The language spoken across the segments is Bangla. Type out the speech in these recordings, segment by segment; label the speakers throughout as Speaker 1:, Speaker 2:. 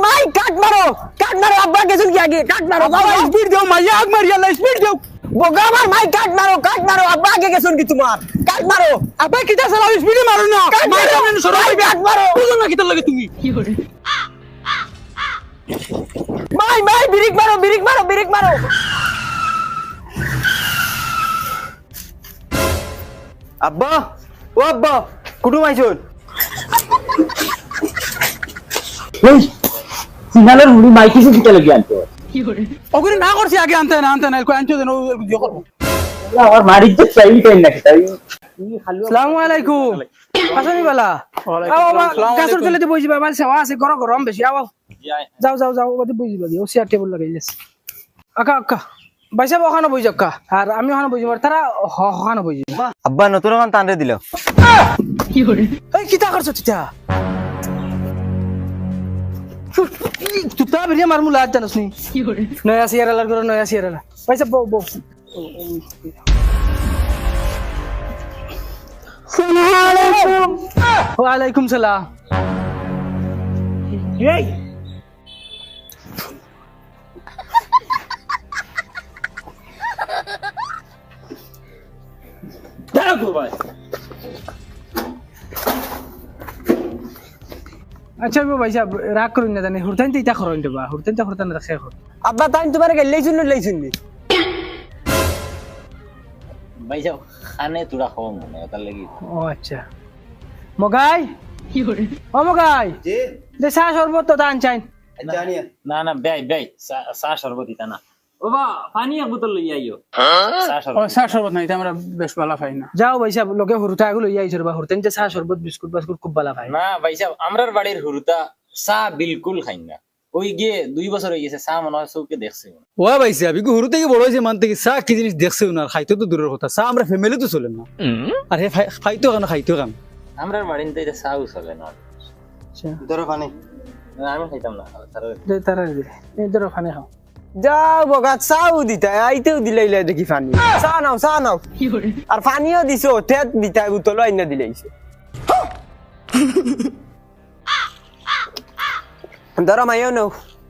Speaker 1: মাই কাট মারো আব্বা গেছুন কি আগে কাট মারো বাবা
Speaker 2: স্পিড দাও মাইয়া আগ মারি আল্লাহ স্পিড দাও
Speaker 1: বোকা আমার মাই কাট মারো আব্বা আগে গেছুন কি তোমার কাট মারো
Speaker 2: আব্বা কিটা চালাও স্পিডে মারো না
Speaker 1: মাই কাট মারো
Speaker 2: বুঝো না কিটা লাগে তুমি
Speaker 1: মাই ব্রেক মারো
Speaker 3: আব্বা ও আব্বা কুটুম আইছুন
Speaker 4: ওই সিগন্যালের মুড়ি মাইকি কিটা লাগি আনতো
Speaker 2: ওগুলো না করছি আগে আনতে না কই আনছো দেন দিও করব
Speaker 4: আমার মারির যে চাই টাইম নাকি তাই
Speaker 2: আসসালামু আলাইকুম আসনি বালা কাসর চলে বইজিবা মানে সেবা আছে গরম বেশি আও যাও ওদি বইজিবা দিও চেয়ার টেবিল লাগাই দিস আকা বাইসা ওখানে বই যাও কা আর আমি ওখানে বই যাব তারা ওখানে বই যাব
Speaker 3: আব্বা নতুন গান টানরে দিল
Speaker 2: এই কিটা করছ তিতা তুতা বেরিয়া মারমু লাজ জানোস নি নয়া সিয়ারালার করে নয়া সিয়ারালা বাইসা বউ ওয়ালাইকুম সালাম এই
Speaker 4: দাঁড়াও ভাই
Speaker 2: আচ্ছা ভাই সাহেব রাগ করুন না জানি হুরতাইন তো ইটা করুন দেবা হুরতাইন তো হরতান রাখে এখন
Speaker 1: আব্বা তাই তোমার লেইছুন
Speaker 4: ভাই যাও খানে তোরা খাওয়া মনে তার লাগি
Speaker 2: ও আচ্ছা মগাই ও মগাই
Speaker 3: জি
Speaker 2: দে চা শরবত তো দান চাইন
Speaker 3: জানিয়া
Speaker 4: না বেই চা শরবত ইতা না ও বা পানি এক বোতল লই আইও চা
Speaker 2: ও
Speaker 4: শরবত
Speaker 2: চা শরবত নাই আমরা বেশ ভালো পাই না যাও ভাই সাহেব লগে হুরতা গুলো আইছর বা হুরতাইন যে চা শরবত বিস্কুট খুব ভালো পাই
Speaker 4: না ভাই সাহেব আমরার বাড়ির হুরুতা চা বিলকুল খাই না ওই গিয়ে 2 বছর হয়ে গেছে চা মনে হয় চৌকে দেখছে
Speaker 2: ও ভাই সাহেব ইগো হুরু থেকে বড় হইছে মান থেকে চা কি জিনিস দেখছে না খাইতে তো দূরের কথা চা আমরা ফ্যামিলি তো চলে না আরে খাইতো কেন
Speaker 4: আমরার বাড়িতে এটা চাও চলে না
Speaker 2: আচ্ছা
Speaker 3: ধরো পানি
Speaker 4: না, আমি খাইতাম না
Speaker 2: দে তারা দে এই ধরো খানে খাও
Speaker 1: যাও বগা চাও দিতা আইতেও দিলাইলে দেখি পানি চা নাও আর পানিও দিছো তেত দিতা বোতল আইনা দিলাইছে ধরো মাইও নো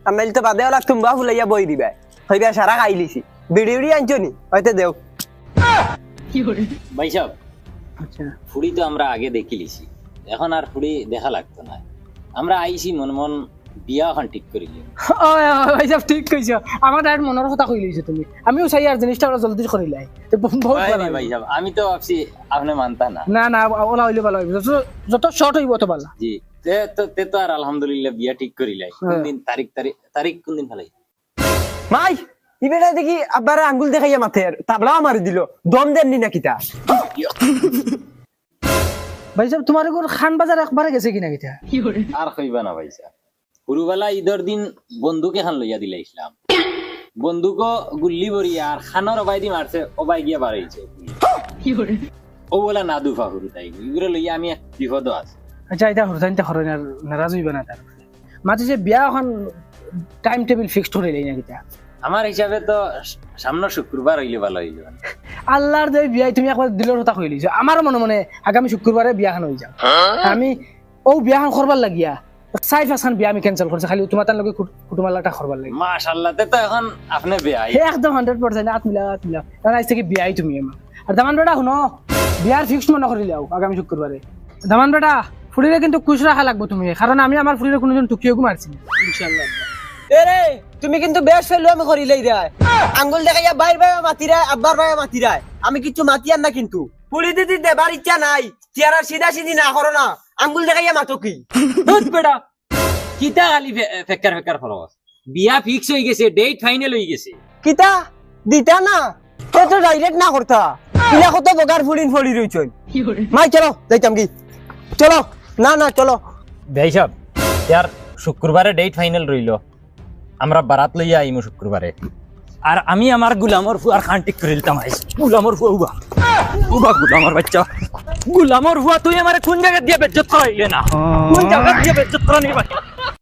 Speaker 1: আমি তো বাদে ওলা তুমবা ফুলাইয়া বই দিবা হইবা সারা খাইলিছি বিড়ি আনছো নি হয়তো দেও
Speaker 4: ভাই সাহেব
Speaker 2: আচ্ছা
Speaker 4: ফুড়ি তো আমরা আগে দেখি লিছি এখন আর ফুড়ি দেখা লাগতো না আমরা আইছি মন বিয়া এখন ঠিক করিলি
Speaker 2: ভাই সাহেব ঠিক কইছো আমার ডাইরেক্ট মনের কথা কই লইছো তুমি আমিও চাই আর জিনিসটা ওরা জলদি করিলাই তো বহুত ভালো
Speaker 4: ভাই সাহেব আমি তো ভাবছি আপনি মানতা না
Speaker 2: না ওলা হইলে ভালো হইবে যত শর্ট হইব তো ভালো
Speaker 4: জি তে তো আর আলহামদুলিল্লাহ বিয়া ঠিক করিলাই কোন দিন তারিখ কোন দিন ফেলাই
Speaker 1: মাই ইবেটা দেখি আব্বারে আঙ্গুল দেখাইয়া মাথের তাবলা মারি দিল দম দেননি নাকি তা
Speaker 2: ভাই সাহেব তোমার ঘর খান বাজার একবারে গেছে কিনা কিটা
Speaker 4: আর কইবা না ভাই সাহেব পুরুবেলা ঈদের দিন বন্দুক এখন লইয়া দিলে ইসলাম বন্দুক গুল্লি ভরিয়া আর খানোর অবাই দি মারছে অবাই গিয়া বাড়াইছে ও বলা না দুফা হুরু তাই এগুলো লইয়া আমি এক বিপদ আছে
Speaker 2: আচ্ছা এটা হরতাইনতে হরই না নারাজ হইবে না তার মাঝে যে বিয়া এখন টাইম টেবিল ফিক্সড হইলাই না কিটা
Speaker 4: আমার হিসাবে তো সামনের শুক্রবার হইলে ভালো হইল
Speaker 2: আল্লাহর যে বিয়া তুমি একবার দিলের কথা কই লইছো আমার মনে আগামী শুক্রবারে বিয়াখান হই যাও আমি ও বিয়াখান করবার লাগিয়া 4-5 বিয়া আমি ক্যান্সেল করছি খালি তোমার তার লগে কুটুমালাটা করবার লাগি
Speaker 4: মাশাআল্লাহ তে তো এখন আপনি বিয়া
Speaker 2: একদম 100% আত মিলা কারণ আজ থেকে বিয়াই তুমি আমার আর দামান বেটা শুনো বিয়ার ফিক্সড মনে করি লাও আগামী শুক্রবারে দামান বেটা ফুড়িরে কিন্তু খুশ রাখা লাগবে তুমি কারণ আমি আমার ফুড়িরে কোনজন টুকিও মারছি ইনশাআল্লাহ
Speaker 1: এরে তুমি কিন্তু বেশ ফেলো আমি করিলাই রে আঙ্গুল দেখাইয়া বাইর ভাই মাতিরায় আব্বার ভাই মাতিরায় আমি কিছু মাতিয়ার না কিন্তু পুলি দিদি দেবার ইচ্ছা নাই চেয়ারা সিধি না করো না আঙ্গুল দেখাইয়া মাতো কি
Speaker 4: দুধ বেটা কিতা খালি ফেকার ফরস বিয়া ফিক্স হই গেছে ডেট ফাইনাল হই গেছে
Speaker 1: কিতা দিতা না তো তো ডাইরেক্ট না করতা ইলা কত বগার ফুলিন ফলি রইছই মাই চলো যাইতাম কি চলো না চলো
Speaker 4: ভাই সাহেব यार শুক্রবারে ডেট ফাইনাল রইলো আমরা বারাত লইয়া আইমু শুক্রবারে আর আমি আমার গুলামর ফুয়ার খান ঠিক করে দিতাম আইস গুলামর ফুয়া উবা গুলামর বাচ্চা গুলামর ফুয়া তুই আমারে কোন জায়গা দিয়ে বেজ্জত করাইলে না কোন জায়গা দিয়ে বেজ্জত করানি বাকি